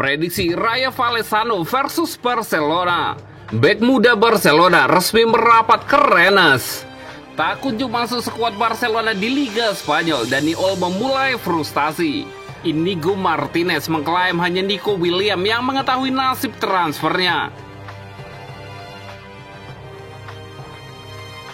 Prediksi Rayo Vallecano versus Barcelona. Bek muda Barcelona resmi merapat ke Rennes. Tak kunjung masuk skuad Barcelona di Liga Spanyol, Dani Olmo mulai frustasi. Inigo Martinez mengklaim hanya Nico Williams yang mengetahui nasib transfernya.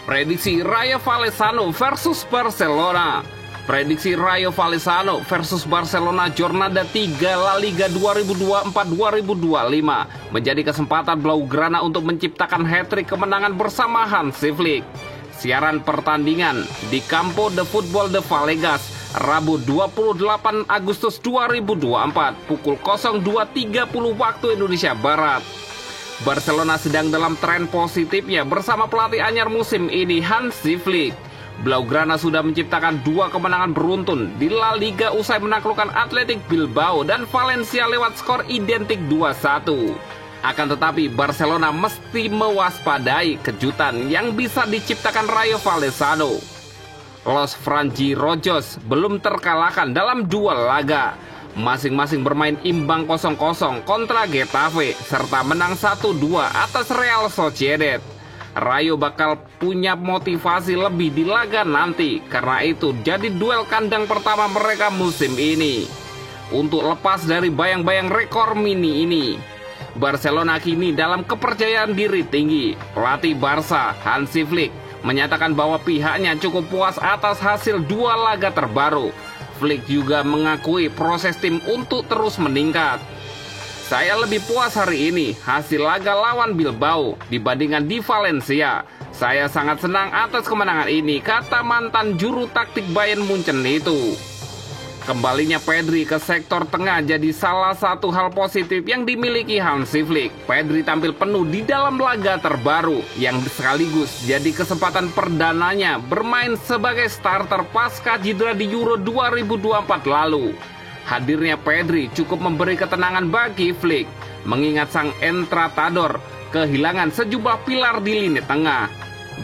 Prediksi Rayo Vallecano versus Barcelona. Prediksi Rayo Vallecano versus Barcelona Jornada 3 La Liga 2024-2025 menjadi kesempatan Blaugrana untuk menciptakan hat-trick kemenangan bersama Hansi Flick. Siaran pertandingan di Campo de Futbol de Villegas, Rabu 28 Agustus 2024 pukul 02.30 waktu Indonesia Barat. Barcelona sedang dalam tren positifnya bersama pelatih anyar musim ini, Hansi Flick. Blaugrana sudah menciptakan 2 kemenangan beruntun di La Liga usai menaklukkan Athletic Bilbao dan Valencia lewat skor identik 2-1. Akan tetapi Barcelona mesti mewaspadai kejutan yang bisa diciptakan Rayo Vallecano. Los Franjirojos belum terkalahkan dalam 2 laga. Masing-masing bermain imbang 0-0 kontra Getafe serta menang 1-2 atas Real Sociedad. Rayo bakal punya motivasi lebih di laga nanti, karena itu jadi duel kandang pertama mereka musim ini. Untuk lepas dari bayang-bayang rekor mini ini, Barcelona kini dalam kepercayaan diri tinggi. Pelatih Barca, Hansi Flick, menyatakan bahwa pihaknya cukup puas atas hasil 2 laga terbaru. Flick juga mengakui proses tim untuk terus meningkat. Saya lebih puas hari ini hasil laga lawan Bilbao dibandingkan di Valencia. Saya sangat senang atas kemenangan ini, kata mantan juru taktik Bayern Munchen itu. Kembalinya Pedri ke sektor tengah jadi salah satu hal positif yang dimiliki Hansi Flick. Pedri tampil penuh di dalam laga terbaru yang sekaligus jadi kesempatan perdananya bermain sebagai starter pasca cedera di Euro 2024 lalu. Hadirnya Pedri cukup memberi ketenangan bagi Flick, mengingat sang entratador kehilangan sejumlah pilar di lini tengah.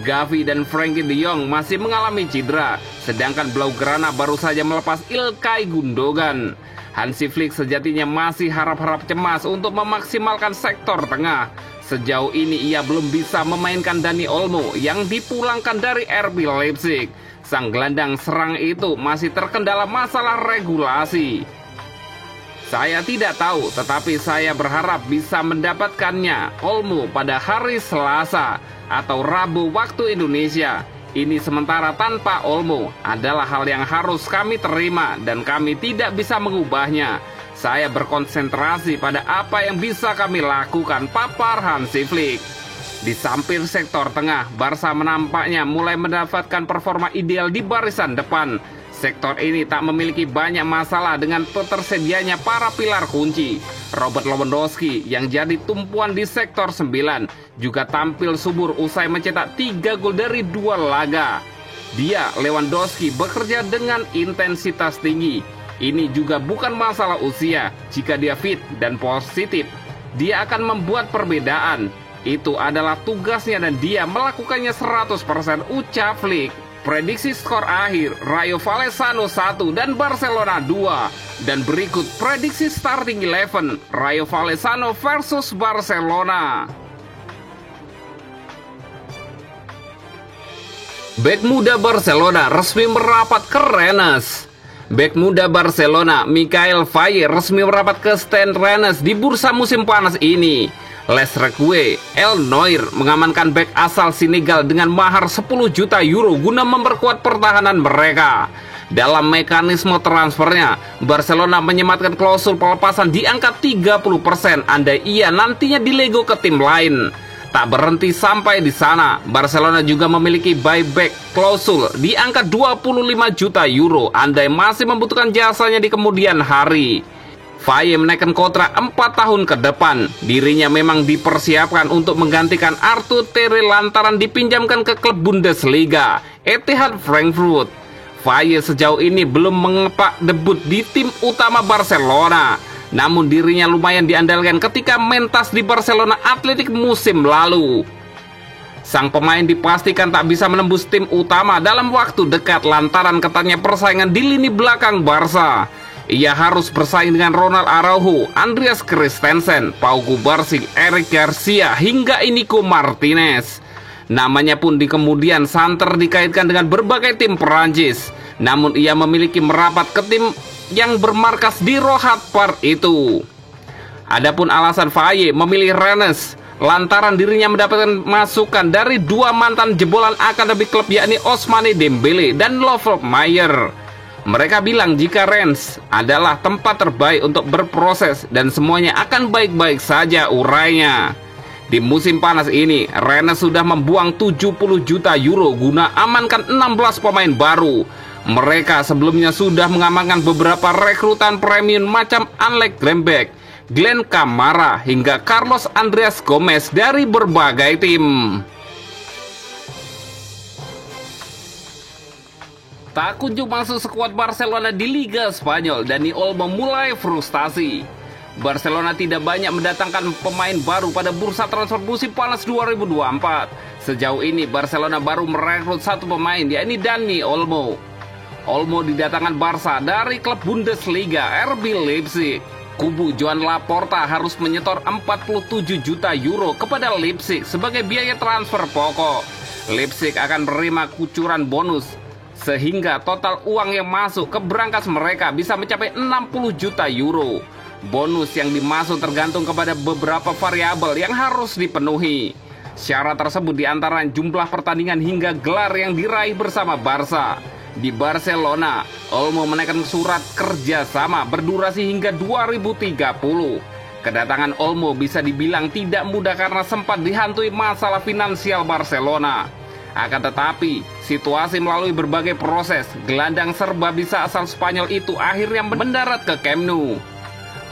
Gavi dan Frenkie de Jong masih mengalami cedera, sedangkan Blaugrana baru saja melepas Ilkay Gundogan. Hansi Flick sejatinya masih harap-harap cemas untuk memaksimalkan sektor tengah. Sejauh ini ia belum bisa memainkan Dani Olmo yang dipulangkan dari RB Leipzig. Sang gelandang serang itu masih terkendala masalah regulasi. Saya tidak tahu, tetapi saya berharap bisa mendapatkannya Olmo pada hari Selasa atau Rabu waktu Indonesia. Ini sementara tanpa Olmo adalah hal yang harus kami terima dan kami tidak bisa mengubahnya. Saya berkonsentrasi pada apa yang bisa kami lakukan, papar Hansi Flick. Di samping sektor tengah, Barca menampaknya mulai mendapatkan performa ideal di barisan depan. Sektor ini tak memiliki banyak masalah dengan tersedianya para pilar kunci. Robert Lewandowski yang jadi tumpuan di sektor 9 juga tampil subur usai mencetak 3 gol dari 2 laga. Dia, Lewandowski, bekerja dengan intensitas tinggi. Ini juga bukan masalah usia. Jika dia fit dan positif, dia akan membuat perbedaan. Itu adalah tugasnya dan dia melakukannya 100%, ucap Flick. Prediksi skor akhir, Rayo Vallecano 1 dan Barcelona 2. Dan berikut prediksi starting 11, Rayo Vallecano versus Barcelona. Bek muda Barcelona resmi merapat ke Rennes. Bek muda Barcelona, Michael Faye, resmi merapat ke stand Rennes di bursa musim panas ini. Les Requie El Noir mengamankan bek asal Senegal dengan mahar 10 juta euro guna memperkuat pertahanan mereka. Dalam mekanisme transfernya, Barcelona menyematkan klausul pelepasan di angka 30% andai ia nantinya dilego ke tim lain. Tak berhenti sampai di sana, Barcelona juga memiliki buyback klausul di angka 25 juta euro andai masih membutuhkan jasanya di kemudian hari. Faye menaikkan kontrak 4 tahun ke depan. Dirinya memang dipersiapkan untuk menggantikan Arthur Terre lantaran dipinjamkan ke klub Bundesliga, Etihad Frankfurt. Faye sejauh ini belum mengepak debut di tim utama Barcelona. Namun dirinya lumayan diandalkan ketika mentas di Barcelona Athletic musim lalu. Sang pemain dipastikan tak bisa menembus tim utama dalam waktu dekat lantaran ketatnya persaingan di lini belakang Barca. Ia harus bersaing dengan Ronald Araujo, Andreas Christensen, Pau Kubarsik, Eric Garcia, hingga Inigo Martinez. Namanya pun di kemudian santer dikaitkan dengan berbagai tim Perancis. Namun ia memiliki merapat ke tim yang bermarkas di Rohat Park itu. Adapun alasan Faye memilih Rennes lantaran dirinya mendapatkan masukan dari dua mantan jebolan akademi klub, yakni Ousmane Dembele dan Lovre Mayer. Mereka bilang jika Rennes adalah tempat terbaik untuk berproses dan semuanya akan baik-baik saja, urainya. Di musim panas ini, Rennes sudah membuang 70 juta euro guna amankan 16 pemain baru. Mereka sebelumnya sudah mengamankan beberapa rekrutan premium macam Anlek Grembeck, Glenn Kamara, hingga Carlos Andreas Gomez dari berbagai tim. Tak kunjung masuk skuad Barcelona di Liga Spanyol, Dani Olmo mulai frustasi. Barcelona tidak banyak mendatangkan pemain baru pada bursa transfer musim panas 2024. Sejauh ini Barcelona baru merekrut satu pemain, yakni Dani Olmo. Olmo didatangkan Barca dari klub Bundesliga RB Leipzig. Kubu Joan Laporta harus menyetor 47 juta euro kepada Leipzig sebagai biaya transfer pokok. Leipzig akan menerima kucuran bonus, sehingga total uang yang masuk ke brankas mereka bisa mencapai 60 juta euro. Bonus yang dimasuk tergantung kepada beberapa variabel yang harus dipenuhi. Syarat tersebut diantara jumlah pertandingan hingga gelar yang diraih bersama Barca. Di Barcelona, Olmo menaikkan surat kerjasama berdurasi hingga 2030. Kedatangan Olmo bisa dibilang tidak mudah karena sempat dihantui masalah finansial Barcelona. Akan tetapi, situasi melalui berbagai proses, gelandang serba bisa asal Spanyol itu akhirnya mendarat ke Camp Nou.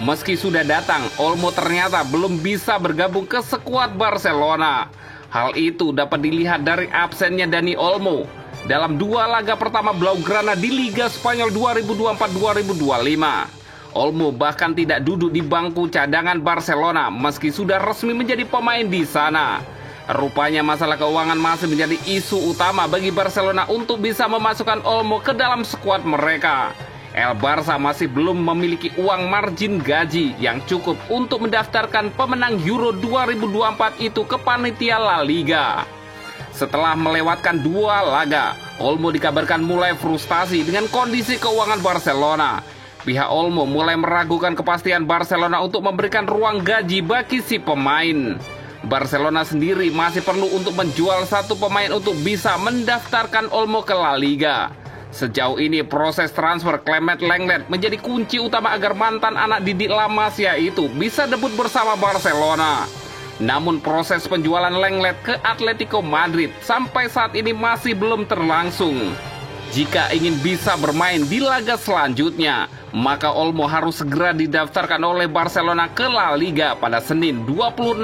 Meski sudah datang, Olmo ternyata belum bisa bergabung ke skuad Barcelona. Hal itu dapat dilihat dari absennya Dani Olmo dalam dua laga pertama Blaugrana di Liga Spanyol 2024-2025. Olmo bahkan tidak duduk di bangku cadangan Barcelona meski sudah resmi menjadi pemain di sana. Rupanya masalah keuangan masih menjadi isu utama bagi Barcelona untuk bisa memasukkan Olmo ke dalam skuad mereka. El Barça masih belum memiliki uang margin gaji yang cukup untuk mendaftarkan pemenang Euro 2024 itu ke panitia La Liga. Setelah melewatkan dua laga, Olmo dikabarkan mulai frustasi dengan kondisi keuangan Barcelona. Pihak Olmo mulai meragukan kepastian Barcelona untuk memberikan ruang gaji bagi si pemain. Barcelona sendiri masih perlu untuk menjual satu pemain untuk bisa mendaftarkan Olmo ke La Liga. Sejauh ini proses transfer Clement Lenglet menjadi kunci utama agar mantan anak didik La Masia itu bisa debut bersama Barcelona. Namun proses penjualan Lenglet ke Atletico Madrid sampai saat ini masih belum terlangsung. Jika ingin bisa bermain di laga selanjutnya, maka Olmo harus segera didaftarkan oleh Barcelona ke La Liga pada Senin 26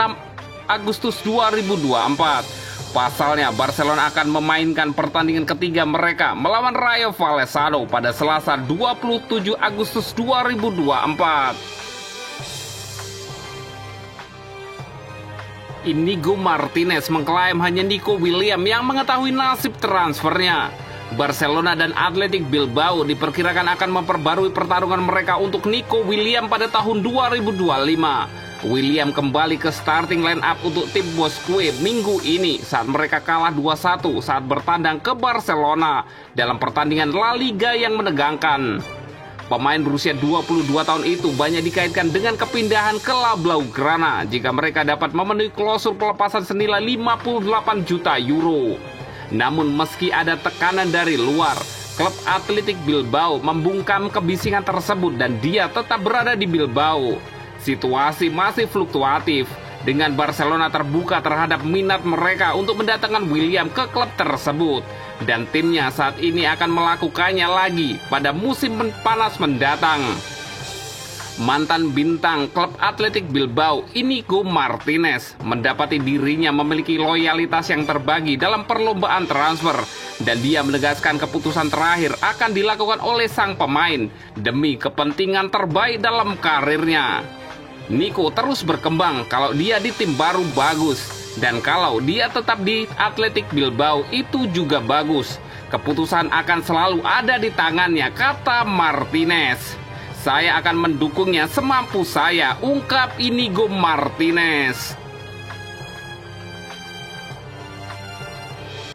Agustus 2024. Pasalnya, Barcelona akan memainkan pertandingan ketiga mereka melawan Rayo Vallecano pada Selasa 27 Agustus 2024. Inigo Martinez mengklaim hanya Nico Williams yang mengetahui nasib transfernya. Barcelona dan Athletic Bilbao diperkirakan akan memperbarui pertarungan mereka untuk Nico Williams pada tahun 2025. William kembali ke starting line up untuk tim Bosque minggu ini saat mereka kalah 2-1 saat bertandang ke Barcelona dalam pertandingan La Liga yang menegangkan. Pemain berusia 22 tahun itu banyak dikaitkan dengan kepindahan ke La Blaugrana jika mereka dapat memenuhi klausul pelepasan senilai 58 juta euro. Namun meski ada tekanan dari luar, klub Athletic Bilbao membungkam kebisingan tersebut dan dia tetap berada di Bilbao. Situasi masih fluktuatif, dengan Barcelona terbuka terhadap minat mereka untuk mendatangkan William ke klub tersebut. Dan timnya saat ini akan melakukannya lagi pada musim panas mendatang. Mantan bintang klub Athletic Bilbao, Inigo Martinez, mendapati dirinya memiliki loyalitas yang terbagi dalam perlombaan transfer. Dan dia menegaskan keputusan terakhir akan dilakukan oleh sang pemain demi kepentingan terbaik dalam karirnya. Nico terus berkembang kalau dia di tim baru bagus, dan kalau dia tetap di Athletic Bilbao itu juga bagus. Keputusan akan selalu ada di tangannya, kata Martinez. Saya akan mendukungnya semampu saya, ungkap Inigo Martinez.